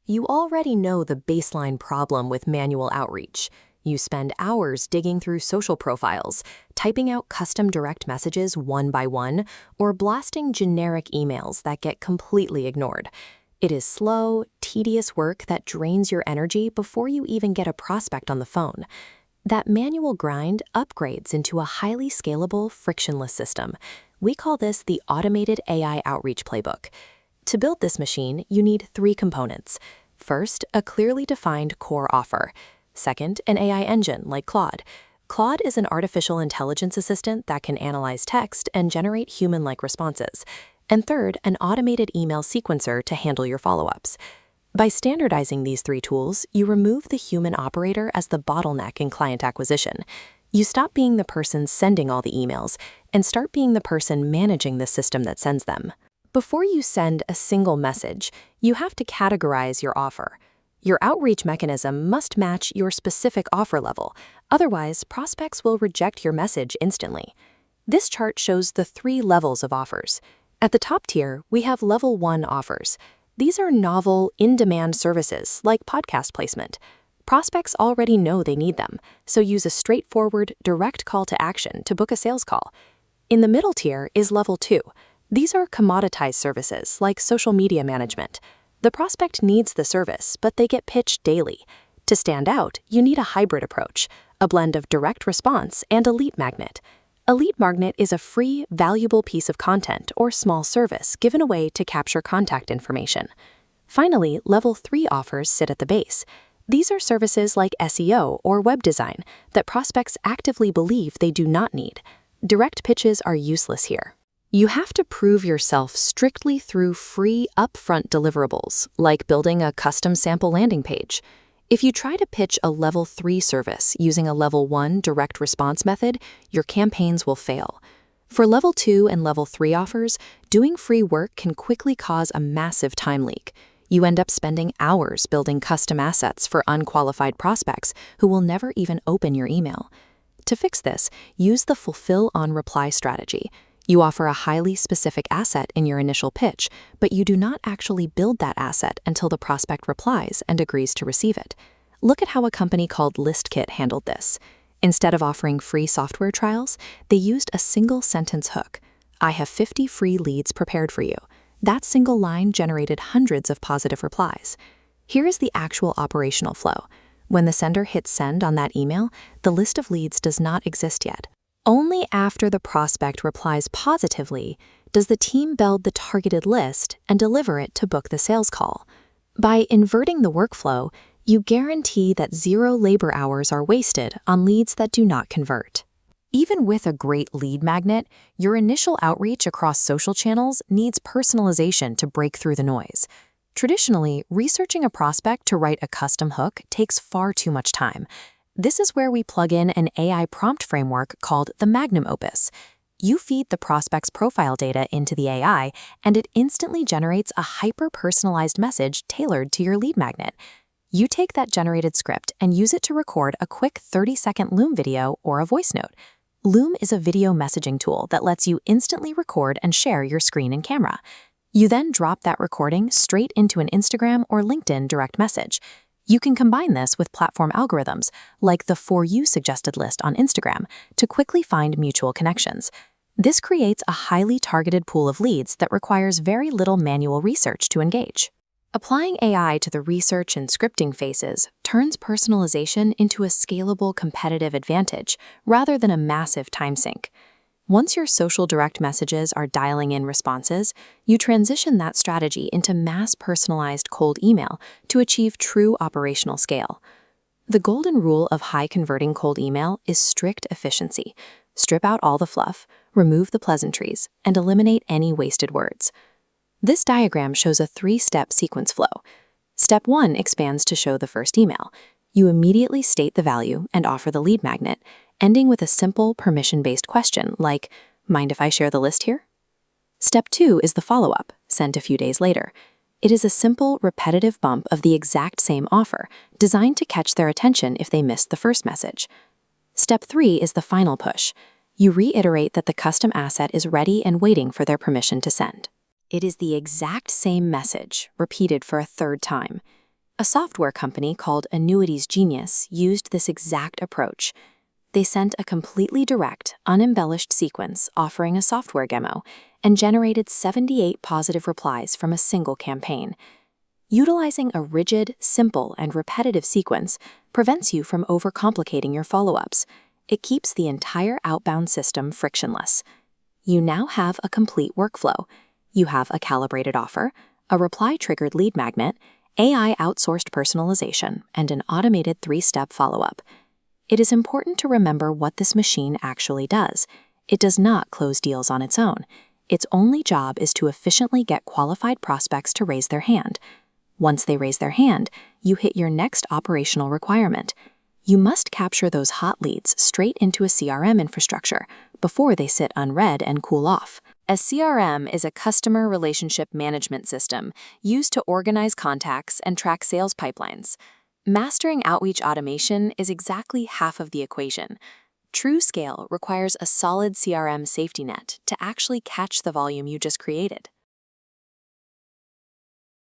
You already know the baseline problem with manual outreach. You spend hours digging through social profiles, typing out custom direct messages one by one, or blasting generic emails that get completely ignored. It is slow, tedious work that drains your energy before you even get a prospect on the phone. That manual grind upgrades into a highly scalable, frictionless system. We call this the Automated AI Outreach Playbook. To build this machine, you need three components. First, a clearly defined core offer. Second, an AI engine like Claude. Claude is an artificial intelligence assistant that can analyze text and generate human-like responses. And third, an automated email sequencer to handle your follow-ups. By standardizing these three tools, you remove the human operator as the bottleneck in client acquisition. You stop being the person sending all the emails and start being the person managing the system that sends them. Before you send a single message, you have to categorize your offer. Your outreach mechanism must match your specific offer level, otherwise prospects will reject your message instantly. This chart shows the three levels of offers. At the top tier, we have level 1 offers. These are novel, in-demand services like podcast placement. Prospects already know they need them, so use a straightforward, direct call to action to book a sales call. In the middle tier is level 2. These are commoditized services like social media management. The prospect needs the service, but they get pitched daily. To stand out, you need a hybrid approach, a blend of direct response and a lead magnet. A lead magnet is a free, valuable piece of content or small service given away to capture contact information. Finally, level 3 offers sit at the base. These are services like SEO or web design that prospects actively believe they do not need. Direct pitches are useless here. You have to prove yourself strictly through free upfront deliverables, like building a custom sample landing page. If you try to pitch a level 3 service using a level 1 direct response method, your campaigns will fail. For level 2 and level 3 offers, doing free work can quickly cause a massive time leak. You end up spending hours building custom assets for unqualified prospects who will never even open your email. To fix this, use the fulfill on reply strategy. You offer a highly specific asset in your initial pitch, but you do not actually build that asset until the prospect replies and agrees to receive it. Look at how a company called ListKit handled this. Instead of offering free software trials, they used a single sentence hook. "I have 50 free leads prepared for you." That single line generated hundreds of positive replies. Here is the actual operational flow. When the sender hits send on that email, the list of leads does not exist yet. Only after the prospect replies positively does the team build the targeted list and deliver it to book the sales call. By inverting the workflow, you guarantee that 0 labor hours are wasted on leads that do not convert. Even with a great lead magnet, your initial outreach across social channels needs personalization to break through the noise. Traditionally, researching a prospect to write a custom hook takes far too much time. This is where we plug in an AI prompt framework called the Magnum Opus. You feed the prospect's profile data into the AI, and it instantly generates a hyper-personalized message tailored to your lead magnet. You take that generated script and use it to record a quick 30-second Loom video or a voice note. Loom is a video messaging tool that lets you instantly record and share your screen and camera. You then drop that recording straight into an Instagram or LinkedIn direct message. You can combine this with platform algorithms, like the For You suggested list on Instagram, to quickly find mutual connections. This creates a highly targeted pool of leads that requires very little manual research to engage. Applying AI to the research and scripting phases turns personalization into a scalable competitive advantage rather than a massive time sink. Once your social direct messages are dialing in responses, you transition that strategy into mass-personalized cold email to achieve true operational scale. The golden rule of high-converting cold email is strict efficiency. Strip out all the fluff, remove the pleasantries, and eliminate any wasted words. This diagram shows a 3-step sequence flow. Step 1 expands to show the first email. You immediately state the value and offer the lead magnet, ending with a simple permission-based question like, "Mind if I share the list here?" Step 2 is the follow-up, sent a few days later. It is a simple, repetitive bump of the exact same offer, designed to catch their attention if they missed the first message. Step 3 is the final push. You reiterate that the custom asset is ready and waiting for their permission to send. It is the exact same message, repeated for a third time. A software company called Annuities Genius used this exact approach. They sent a completely direct, unembellished sequence offering a software demo and generated 78 positive replies from a single campaign. Utilizing a rigid, simple, and repetitive sequence prevents you from overcomplicating your follow-ups. It keeps the entire outbound system frictionless. You now have a complete workflow. You have a calibrated offer, a reply-triggered lead magnet, AI outsourced personalization, and an automated 3-step follow-up. It is important to remember what this machine actually does. It does not close deals on its own. Its only job is to efficiently get qualified prospects to raise their hand. Once they raise their hand, you hit your next operational requirement. You must capture those hot leads straight into a CRM infrastructure before they sit unread and cool off. A CRM is a customer relationship management system used to organize contacts and track sales pipelines. Mastering outreach automation is exactly half of the equation. True scale requires a solid CRM safety net to actually catch the volume you just created.